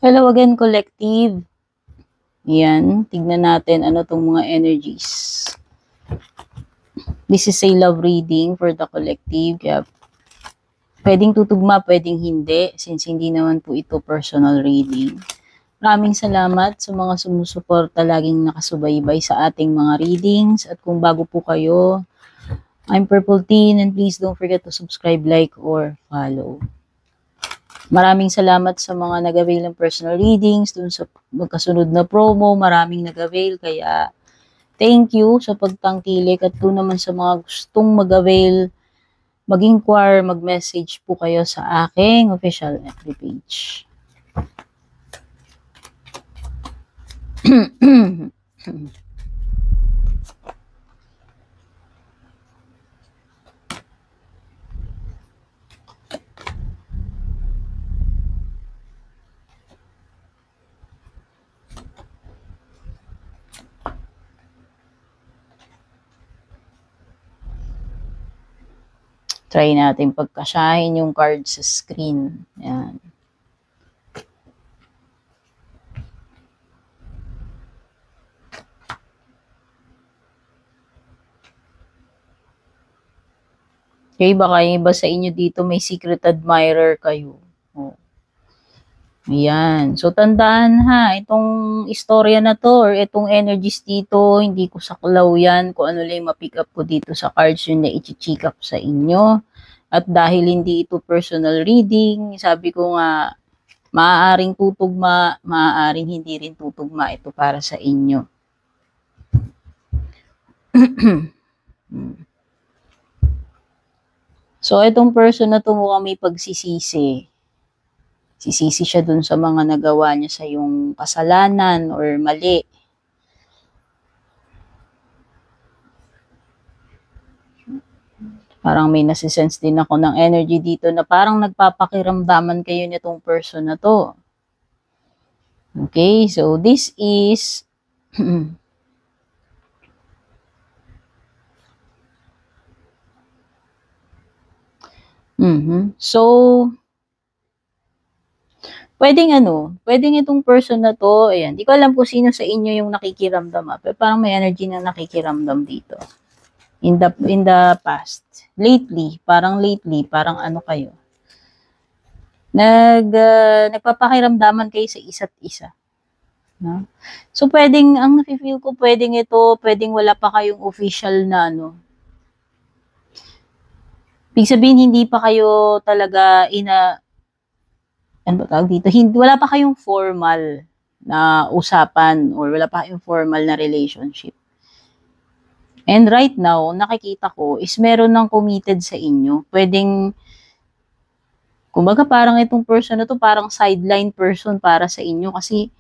Hello again, collective. Yan, tignan natin ano tong mga energies. This is a love reading for the collective. Kaya pwedeng tutugma, pwedeng hindi, since hindi naman po ito personal reading. Maraming salamat sa mga sumusuporta, laging nakasubaybay sa ating mga readings. At kung bago po kayo, I'm Purple Teen, and please don't forget to subscribe, like, or follow. Maraming salamat sa mga nag-avail ng personal readings dun sa magkasunod na promo. Maraming nag-avail, kaya thank you sa pagtangkilik. At doon naman sa mga gustong mag-avail, mag-inquire, mag-message po kayo sa aking official FB page. Try natin pagkasyahin yung card sa screen. Yan. Okay, baka yung iba sa inyo dito may secret admirer kayo. Oh. Ayan. So, tandaan ha, itong istorya na to or itong energies dito, hindi ko saklaw yan kung ano lang ma-pick up ko dito sa cards yun na i-check up sa inyo. At dahil hindi ito personal reading, sabi ko nga, maaaring tutugma, maaaring hindi rin tutugma ito para sa inyo. So, itong person na to mukhang may pagsisisi. Sisisi siya dun sa mga nagawa niya sa yung kasalanan or mali. Parang may nasisense din ako ng energy dito na parang nagpapakiramdaman kayo nitong person na to. Okay, so this is So, pwedeng itong person na to, ayan, di ko alam kung sino sa inyo yung nakikiramdam, pero parang may energy na nakikiramdam dito. In the past. Lately, parang ano kayo. Nagpapakiramdaman kayo sa isa't isa. No? So, ang nafe-feel ko, pwedeng wala pa kayong official na Ibig sabihin, hindi pa kayo talaga wala pa kayong formal na usapan or wala pa kayong formal na relationship. And right now, nakikita ko is meron ng committed sa inyo. Kumbaga parang itong person na to parang sideline person para sa inyo kasi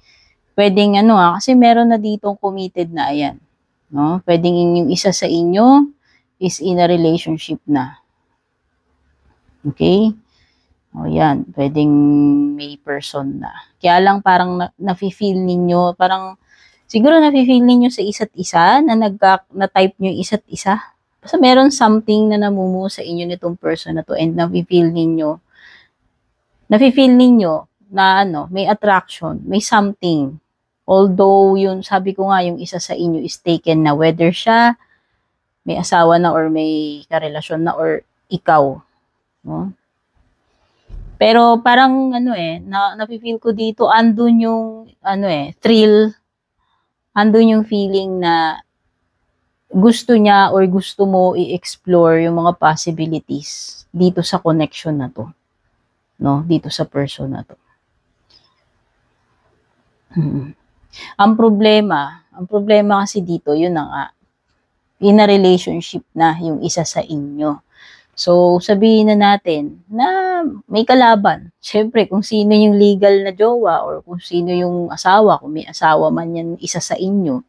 kasi meron na ditong committed na ayan. No? Pwedeng yung isa sa inyo is in a relationship na. Okay? O yan, pwedeng may person na. Kaya lang parang nafe-feel ninyo, siguro nafe-feel ninyo sa isa't isa, na-type nyo yung isa't isa. Basta meron something na namumuo sa inyo nitong person na to and nafe-feel ninyo na may attraction, may something. Although, sabi ko nga, yung isa sa inyo is taken na, whether siya may asawa na or may karelasyon na or ikaw. No? Pero parang nafe-feel ko dito, andun yung thrill, andun yung feeling na gusto niya or gusto mo i-explore yung mga possibilities dito sa connection na to. No, dito sa person na to. Ang problema kasi dito, yun na nga, in a relationship na yung isa sa inyo. So, sabihin na natin na may kalaban. Siyempre, kung sino yung legal na jowa or kung sino yung asawa, kung may asawa man yan isa sa inyo.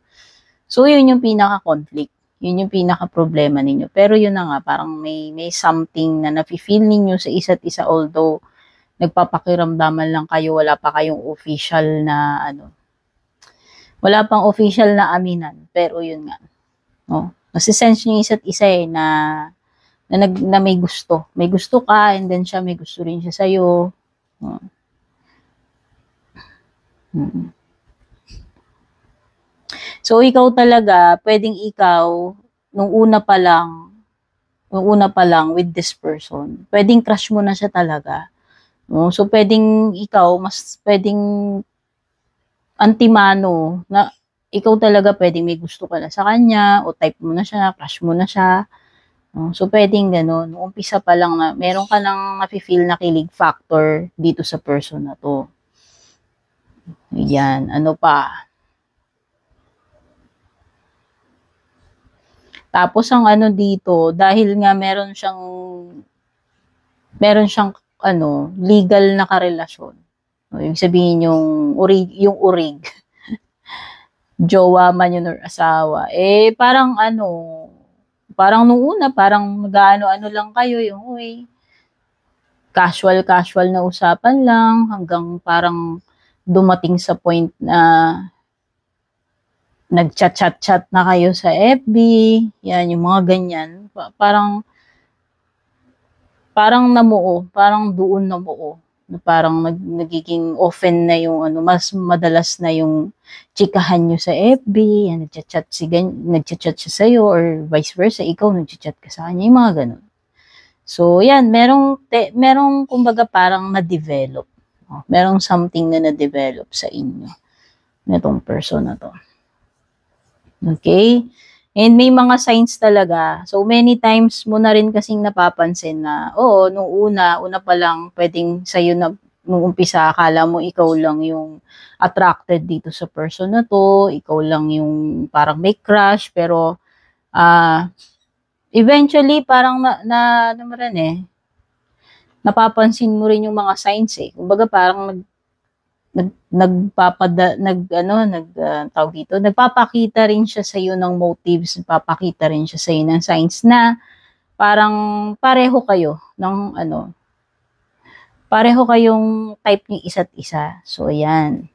So, yun yung pinaka-conflict. Yun yung pinaka-problema ninyo. Pero yun na nga, parang may something na nafe-feel ninyo sa isa't isa, although nagpapakiramdaman lang kayo, wala pa kayong official na wala pang official na aminan. Pero yun nga. No? Nasisense nyo yung isa't isa na may gusto. May gusto ka, and then siya, may gusto rin siya sa'yo. Mm. So, ikaw talaga, pwedeng ikaw, nung una pa lang with this person, pwedeng crush mo na siya talaga. No? So, pwedeng ikaw, mas pwedeng antimano na ikaw talaga pwedeng may gusto ka na sa kanya o type mo na siya, crush mo na siya. No? So, pwedeng gano'n. Nung umpisa pa lang na meron ka nang nafe-feel na kilig factor dito sa person na to. Yan. Ano pa? Tapos ang ano dito, dahil nga meron siyang legal na karelasyon. No, yung sabihin yung urig, jowa man yun or asawa. Eh, parang nung una, parang mag-ano-ano lang kayo, yung, uy, casual na usapan lang, hanggang parang dumating sa point na nag-chat-chat-chat na kayo sa FB, yan, yung mga ganyan. Parang namuo, parang doon namuo. Parang nagiging often na yung mas madalas na yung chikahan nyo sa FB, yan, nagchat-chat siya sa'yo, or vice versa, ikaw nagchat ka sa kanya, yung mga ganun. So, yan, merong kumbaga parang na-develop. Merong something na na-develop sa inyo, netong person na to. Okay? And may mga signs talaga. So, many times mo na rin kasing napapansin na, oo, nung una pa lang, pwedeng sa'yo na, nung umpisa, akala mo ikaw lang yung attracted dito sa person na to, ikaw lang yung parang may crush, pero, eventually, parang ano mo rin napapansin mo rin yung mga signs Kumbaga, parang tawag dito, nagpapakita rin siya sa iyo ng motives, nagpapakita rin siya sa iyo ng signs na parang pareho kayo pareho kayong type ng isa't isa. So, ayan.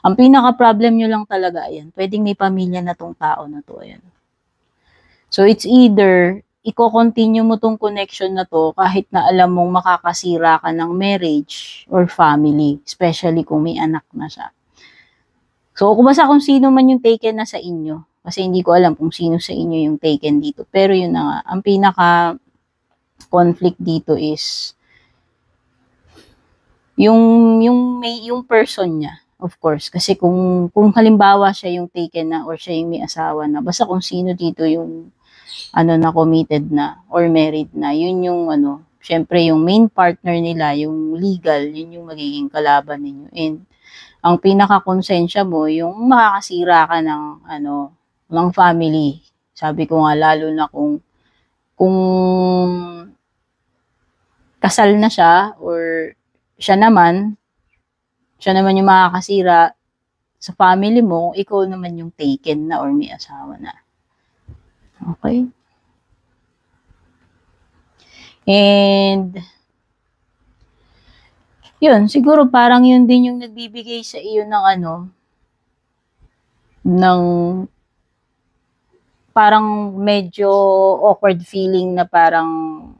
Ang pinaka-problem nyo lang talaga, ayan, pwedeng may pamilya na tong tao na to, ayan. So, it's either i-continue mo tong connection na to kahit na alam mong makakasira ka ng marriage or family, especially kung may anak na siya. So, kung sino man yung taken na sa inyo, kasi hindi ko alam kung sino sa inyo yung taken dito, pero yun na nga, ang pinaka-conflict dito is yung person niya, of course, kasi kung halimbawa siya yung taken na or siya yung may asawa na, basta kung sino dito yung na committed na or married na, yun yung syempre yung main partner nila, yung legal, yun yung magiging kalaban ninyo. And ang pinaka-konsensya mo, yung makakasira ka ng family. Sabi ko nga, lalo na kung kasal na siya or siya naman yung makakasira sa family mo, ikaw naman yung taken na or may asawa na. Okay? And, yun, siguro parang yun din yung nagbibigay sa iyo ng parang medyo awkward feeling na parang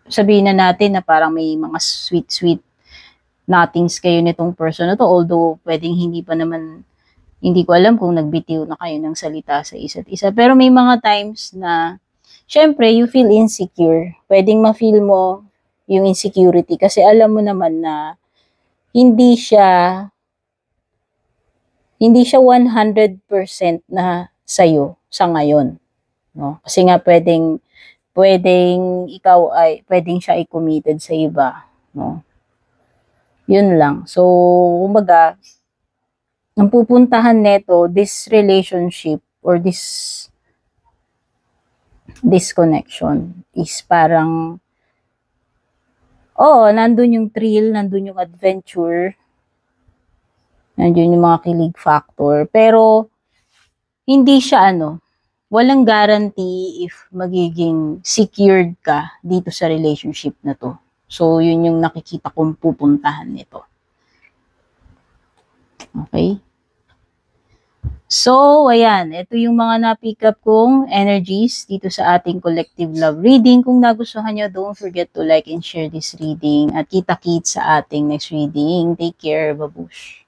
sabihin na natin na parang may mga sweet nothings kayo nitong person na to, although pwedeng hindi ko alam kung nagbitiw na kayo ng salita sa isa't isa. Pero may mga times na syempre, you feel insecure. Pwedeng ma-feel mo yung insecurity kasi alam mo naman na hindi siya 100% na sa'yo sa ngayon. No? Kasi nga pwedeng siya ay committed sa iba. No? Yun lang. So, kumbaga, ang pupuntahan neto, this relationship or this connection is parang nandun yung thrill, nandun yung adventure, nandun yung mga kilig factor, pero hindi siya walang guarantee if magiging secured ka dito sa relationship na to. So, yun yung nakikita kong pupuntahan nito. Okay? So, ayan, ito yung mga na-pick up kong energies dito sa ating collective love reading. Kung nagustuhan nyo, don't forget to like and share this reading. At kita-kits sa ating next reading. Take care, babush!